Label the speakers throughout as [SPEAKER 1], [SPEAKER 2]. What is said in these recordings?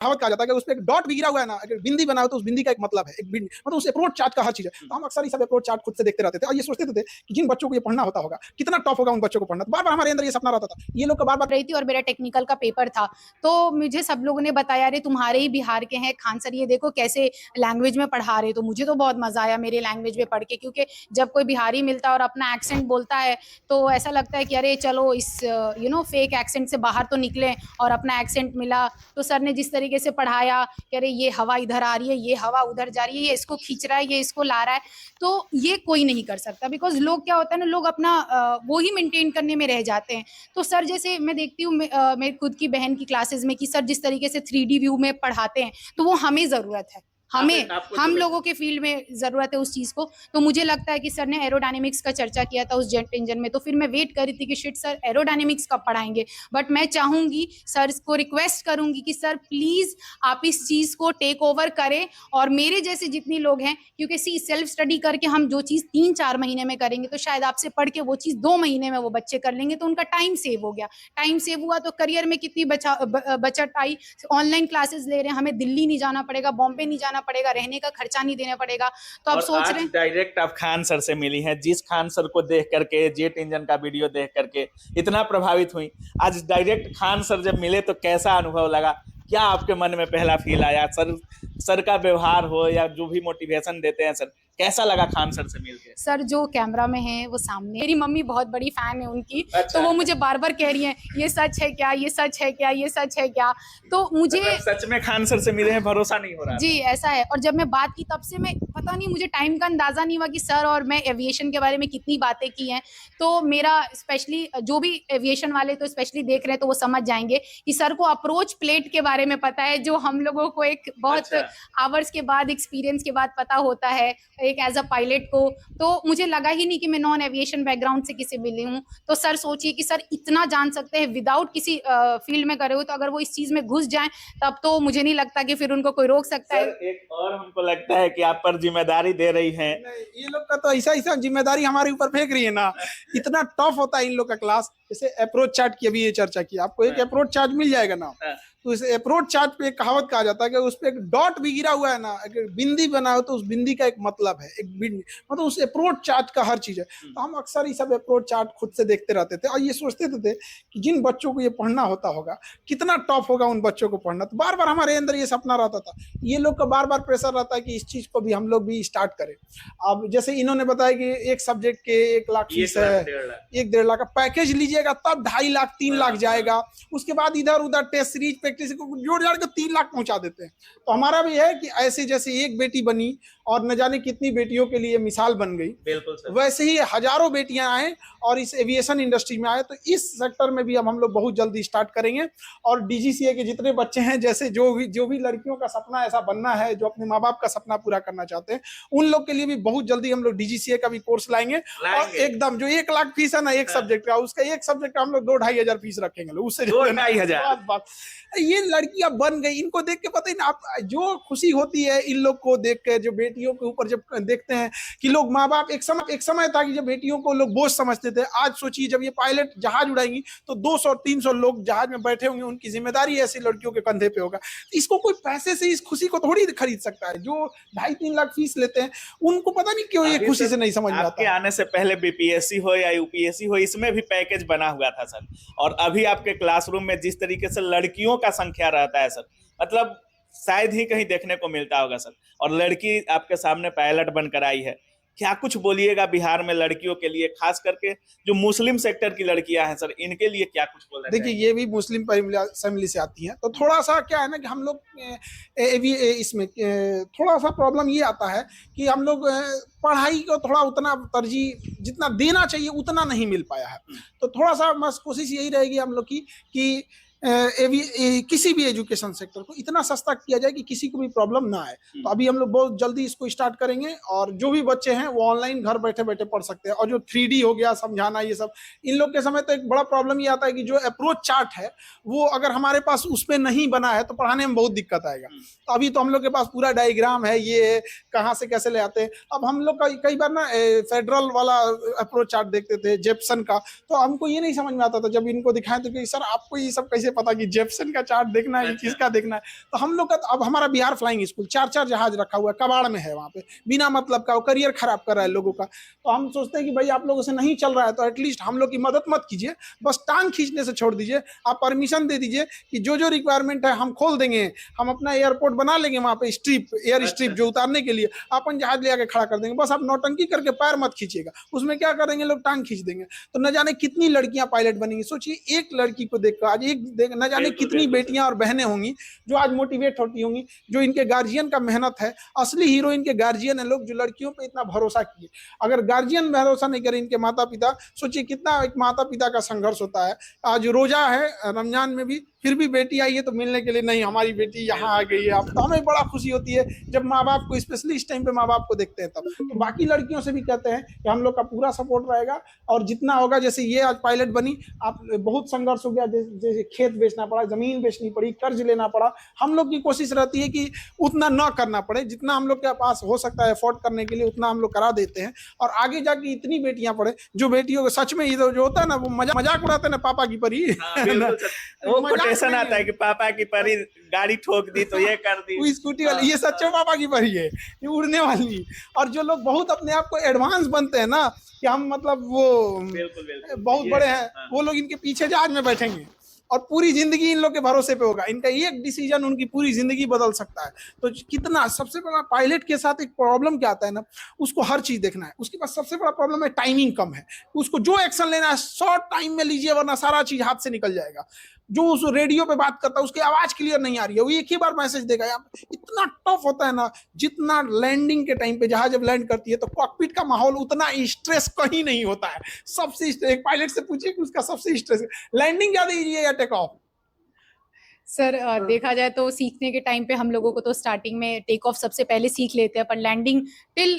[SPEAKER 1] कहावत कहा जाता है कि उस पे एक डॉट भी गिरा हुआ है ना, अगर बिंदी बना हो तो उस बिंदी का एक मतलब है, एक मतलब उस अप्रोच चार्ट का हर चीज है। तो हम अक्सर ये सब अप्रोच चार्ट खुद से देखते रहते थे और ये सोचते थे कि जिन बच्चों को ये पढ़ना होता होगा कितना टफ होगा उन बच्चों को पढ़ना। तो बार बार हमारे अंदर ये सपना रहता था, ये लोग का बार बार
[SPEAKER 2] रही थी और मेरा टेक्निकल का पेपर था, तो मुझे सब लोगों ने बताया अरे तुम्हारे ही बिहार के हैं खान सर, ये देखो कैसे लैंग्वेज में पढ़ा रहे। तो मुझे तो बहुत मजा आया मेरे लैंग्वेज में पढ़ के, क्योंकि जब कोई बिहारी मिलता है और अपना एक्सेंट बोलता है तो ऐसा लगता है कि अरे चलो इस फेक एक्सेंट से बाहर तो निकले और अपना एक्सेंट मिला। तो सर ने जिस तरीके से पढ़ाया कि अरे ये हवा इधर आ रही है, ये हवा उधर जा रही है, ये इसको खींच रहा है, ये इसको ला रहा है, तो ये कोई नहीं कर सकता। बिकॉज लोग क्या होता है ना, लोग अपना वो ही मेंटेन करने में रह जाते हैं। तो सर जैसे मैं देखती हूँ मेरी खुद की बहन की क्लासेस में कि सर जिस तरीके से 3D व्यू में पढ़ाते हैं, तो वो हमें जरूरत है, हमें हम लोगों के फील्ड में जरूरत है उस चीज को। तो मुझे लगता है कि सर ने एरोडायनेमिक्स का चर्चा किया था उस जेट इंजन में, तो फिर मैं वेट कर रही थी कि शिट सर एरोडायनेमिक्स कब पढ़ाएंगे। बट मैं चाहूंगी, सर को रिक्वेस्ट करूंगी कि सर प्लीज आप इस चीज को टेक ओवर करें और मेरे जैसे जितने लोग हैं, क्योंकि सेल्फ स्टडी करके हम जो चीज 3-4 महीने में करेंगे तो शायद आपसे पढ़ के वो चीज 2 महीने में वो बच्चे कर लेंगे, तो उनका टाइम सेव हो गया। टाइम सेव हुआ तो करियर में कितनी बचत आई। ऑनलाइन क्लासेस ले रहे हैं, हमें दिल्ली नहीं जाना पड़ेगा, बॉम्बे नहीं जाना पड़ेगा, रहने का खर्चा नहीं देना पड़ेगा। तो अब सोच रहे हैं
[SPEAKER 3] डायरेक्ट आप खान सर से मिली हैं, जिस खान सर को देख करके, जेट इंजन का वीडियो देख करके इतना प्रभावित हुई, आज डायरेक्ट खान सर जब मिले तो कैसा अनुभव लगा? क्या आपके मन में पहला फील आया? सर का व्यवहार हो या जो भी मोटिवेशन देते हैं सर, कैसा लगा खान सर से मिलके?
[SPEAKER 2] सर जो कैमरा में है वो सामने, मेरी मम्मी बहुत बड़ी फैन है उनकी।
[SPEAKER 3] अच्छा।
[SPEAKER 2] तो वो मुझे बार बार कह रही हैं ये सच है क्या, ये सच है क्या, ये सच है क्या। तो मुझे
[SPEAKER 3] सच में खान सर से मिले हैं, भरोसा नहीं हो रहा
[SPEAKER 2] जी ऐसा है। और जब मैं बात की तब से मैं पता नहीं, मुझे टाइम का अंदाजा नहीं हुआ कि सर और मैं एविएशन के बारे में कितनी बातें की हैं। तो मेरा स्पेशली जो भी एविएशन वाले तो स्पेशली देख रहे हैं तो वो समझ जाएंगे कि सर को अप्रोच प्लेट के बारे में पता है, जो हम लोगों को एक बहुत आवर्स के बाद, एक्सपीरियंस के बाद पता होता है एक एज अ पायलट को। तो मुझे लगा ही नहीं कि मैं नॉन एविएशन बैकग्राउंड से किसी मिली हूँ। तो सर सोचिए कि सर इतना जान सकते हैं विदाउट किसी फील्ड में करे हो, तो अगर वो इस चीज में घुस जाएं तब तो मुझे नहीं लगता कि फिर उनको कोई रोक सकता है।
[SPEAKER 3] एक और हमको लगता है कि आप पर जिम्मेदारी दे रही हैं।
[SPEAKER 1] ये लोग का तो ऐसा जिम्मेदारी हमारे ऊपर फेंक रही है ना, इतना टफ होता है इन लोग का क्लास। जैसे अप्रोच चार्ट की अभी ये चर्चा की, आपको एक अप्रोच चार्ट मिल जाएगा ना, तो इस अप्रोच चार्ट पे एक कहावत कहा जाता है कि उस पे एक डॉट भी गिरा हुआ है ना, अगर बिंदी बना हो तो उस बिंदी का एक मतलब है, एक मतलब उस अप्रोच चार्ट का हर चीज है। तो हम अक्सर ये सब अप्रोच चार्ट खुद से देखते रहते थे और ये सोचते थे कि जिन बच्चों को ये पढ़ना होता होगा कितना टफ होगा उन बच्चों को पढ़ना। तो बार बार हमारे अंदर ये सपना रहता था, ये लोग का बार बार प्रेशर रहता है कि इस चीज को भी हम लोग भी स्टार्ट करें। अब जैसे इन्होंने बताया कि एक सब्जेक्ट के 1 लाख फीस है, 1-1.5 लाख का पैकेज लीजिएगा तब 2.5 लाख 3 लाख जाएगा। उसके बाद इधर उधर टेस्ट सीरीज प्रैक्टिस को जोड़ जाड़ के 3 लाख पहुंचा देते हैं। तो हमारा भी है कि ऐसे जैसे एक बेटी बनी और न जाने कितनी बेटियों के लिए मिसाल बन गई, वैसे ही हजारों बेटियां आए और इस एविएशन इंडस्ट्री में आए। तो इस सेक्टर में भी हम लोग बहुत जल्दी स्टार्ट करेंगे। और डीजीसीए के जितने बच्चे हैं, जैसे जो भी लड़कियों का सपना ऐसा बनना है, जो अपने माँ बाप का सपना पूरा करना चाहते हैं, उन लोग के लिए भी बहुत जल्दी हम लोग डीजीसीए का भी कोर्स लाएंगे। और एकदम जो 1 लाख फीस है ना एक सब्जेक्ट का, उसका एक सब्जेक्ट का हम लोग 2-2.5 हजार फीस रखेंगे। उससे
[SPEAKER 3] 2-2.5 हजार
[SPEAKER 1] ये लड़कियां बन गई, इनको देख के पता ही ना, आप जो खुशी होती है इन लोग को देख के, जो बेटियों के ऊपर जब देखते हैं कि लोग माँ बाप, एक समय था कि जब बेटियों को लोग बोझ समझते थे। आज सोचिए जब ये पायलट जहाज उड़ाएंगी तो 200-300 लोग जहाज में बैठे होंगे, उनकी जिम्मेदारी ऐसी लड़कियों के कंधे पे होगा। इसको कोई पैसे से इस खुशी को थोड़ी खरीद सकता है। जो 2.5-3 लाख फीस लेते हैं उनको पता नहीं क्यों ये खुशी से नहीं समझ में आता।
[SPEAKER 3] आपके आने से पहले बीपीएससी हो या यूपीएससी हो, इसमें भी पैकेज बना हुआ था सर। और अभी आपके क्लासरूम में जिस तरीके से लड़कियों का संख्या रहता है सर, मतलब शायद ही कहीं देखने को मिलता होगा सर। और लड़की आपके सामने पायलट बनकर आई है, क्या कुछ बोलिएगा बिहार में लड़कियों के लिए, खास करके जो मुस्लिम सेक्टर की लड़कियां हैं सर, इनके लिए क्या कुछ बोलना चाहिए?
[SPEAKER 1] देखिए ये भी मुस्लिम फैमिली से आती हैं, तो थोड़ा सा क्या है ना कि हम लोग इसमें थोड़ा सा प्रॉब्लम ये आता है कि हम लोग पढ़ाई को थोड़ा उतना तरजीह जितना देना चाहिए उतना नहीं मिल पाया है। तो थोड़ा सा बस कोशिश यही रहेगी हम लोग की कि किसी भी एजुकेशन सेक्टर को इतना सस्ता किया जाए कि किसी को भी प्रॉब्लम ना आए। तो अभी हम लोग बहुत जल्दी इसको स्टार्ट करेंगे और जो भी बच्चे हैं वो ऑनलाइन घर बैठे बैठे पढ़ सकते हैं। और जो 3D हो गया समझाना, ये सब इन लोग के समय तो एक बड़ा प्रॉब्लम ये आता है कि जो अप्रोच चार्ट है वो अगर हमारे पास उसमें नहीं बना है तो पढ़ाने में बहुत दिक्कत आएगा। तो अभी तो हम लोग के पास पूरा डायग्राम है, ये कहाँ से कैसे ले आते हैं। अब हम लोग कई बार ना फेडरल वाला अप्रोच चार्ट देखते थे जेप्सन का, तो हमको ये नहीं समझ में आता था। जब इनको दिखाएं तो कि सर आपको ये सब कैसे से पता कि जेप्सन का चार्ट देखना है,
[SPEAKER 3] अच्छा।
[SPEAKER 1] किसका देखना है। तो हम लोग का अब हमारा बिहार फ्लाइंग स्कूल 4-4 जहाज रखा हुआ है, कबाड़ में है वहाँ पे, बिना मतलब का, वो करियर खराब कर रहा है लोगों का। तो हम सोचते हैं कि भाई आप लोगों से नहीं चल रहा है तो एटलीस्ट हम लोग की मदद मत कीजिए, बस टांग खींचने से छोड़ दीजिए। आप परमिशन दे दीजिए कि जो रिक्वायरमेंट है हम खोल देंगे, हम अपना एयरपोर्ट बना लेंगे वहाँ पे, स्ट्रिप, एयर स्ट्रिप जो उतारने के लिए अपन जहाज ले आके खड़ा कर देंगे, बस आप नौटंकी करके पैर मत खींचिएगा। उसमें क्या करेंगे लोग, टांग खींच देंगे। तो न जाने कितनी लड़कियां पायलट बनेंगी। सोचिए एक लड़की को देखकर आज न जाने कितनी बेटियां और बहनें होंगी जो आज मोटिवेट होती होंगी, जो इनके गार्जियन का मेहनत है। असली हीरो इनके गार्जियन है, लोग जो लड़कियों पे इतना भरोसा किए। अगर गार्जियन भरोसा नहीं करे, इनके माता पिता, सोचिए कितना एक माता पिता का संघर्ष होता है। आज रोजा है रमजान में भी, फिर भी बेटी आई है तो मिलने के लिए, नहीं हमारी बेटी यहाँ आ गई है। अब तो हमें बड़ा खुशी होती है जब माँ बाप को, स्पेशली इस टाइम पे माँ बाप को देखते हैं तब। तो बाकी लड़कियों से भी कहते हैं कि हम लोग का पूरा सपोर्ट रहेगा, और जितना होगा, जैसे ये आज पायलट बनी, आप बहुत संघर्ष हो गया, जैसे खेत बेचना पड़ा, जमीन बेचनी पड़ी, कर्ज लेना पड़ा। हम लोग की कोशिश रहती है कि उतना न करना पड़े, जितना हम लोग के पास हो सकता है अफोर्ड करने के लिए उतना हम लोग करा देते हैं। और आगे जाके इतनी बेटियां पढ़े, जो बेटियों को सच में जो होता है ना, वो मजाक उड़ाते हैं ना, पापा की परी।
[SPEAKER 3] वो कोटेशन आता है कि पापा की परी गाड़ी ठोक दी तो ये कर दी,
[SPEAKER 1] वो स्कूटी वाली, ये सच्चे पापा की परी है, ये उड़ने वाली। और जो लोग बहुत अपने आप को एडवांस बनते हैं ना, कि हम मतलब वो
[SPEAKER 3] बिल्कुल
[SPEAKER 1] बहुत बड़े हैं, वो लोग इनके पीछे जहाज में बैठेंगे और पूरी जिंदगी इन लोग के भरोसे पे होगा। इनका एक डिसीजन उनकी पूरी जिंदगी बदल सकता है। तो कितना, सबसे बड़ा पायलट के साथ एक प्रॉब्लम क्या आता है ना, उसको हर चीज देखना है। उसके पास सबसे बड़ा प्रॉब्लम है टाइमिंग कम है। उसको जो एक्शन लेना है शॉर्ट टाइम में लीजिए, वरना सारा चीज हाथ से निकल जाएगा। जो उस रेडियो पे बात करता है उसकी आवाज क्लियर नहीं आ रही है, वो एक ही बार मैसेज देगा। यार इतना टफ होता है ना, जितना लैंडिंग के टाइम पे जहाज जब लैंड करती है तो कॉकपिट का माहौल, उतना स्ट्रेस कहीं नहीं होता है। सबसे एक पायलट से पूछिए कि उसका सबसे स्ट्रेस लैंडिंग ज्यादा इजी है या टेक ऑफ।
[SPEAKER 2] सर देखा जाए तो सीखने के टाइम पे हम लोगों को तो स्टार्टिंग में टेक ऑफ सबसे पहले सीख लेते हैं, पर लैंडिंग टिल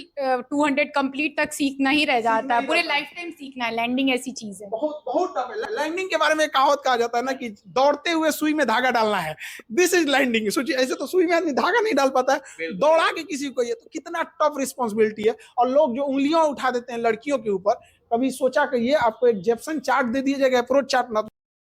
[SPEAKER 2] 200 कंप्लीट तक सीखना ही रह जाता है। पूरे लाइफ टाइम सीखना है। लैंडिंग ऐसी चीज है,
[SPEAKER 1] बहुत टफ है। लैंडिंग के बारे में कहावत कहा जाता है ना कि दौड़ते हुए सुई में धागा डालना है, दिस इज लैंडिंग। सोचिए ऐसे तो सुई में आदमी धागा नहीं डाल पाता है, दौड़ा के किसी को, ये तो कितना टफ रिस्पॉन्सिबिलिटी है। और लोग जो उंगलियां उठा देते हैं लड़कियों के ऊपर, कभी सोचा कि ये आपको एक जेप्सन चार्ट दे दिया जाएगा, अप्रोच चार्ट ना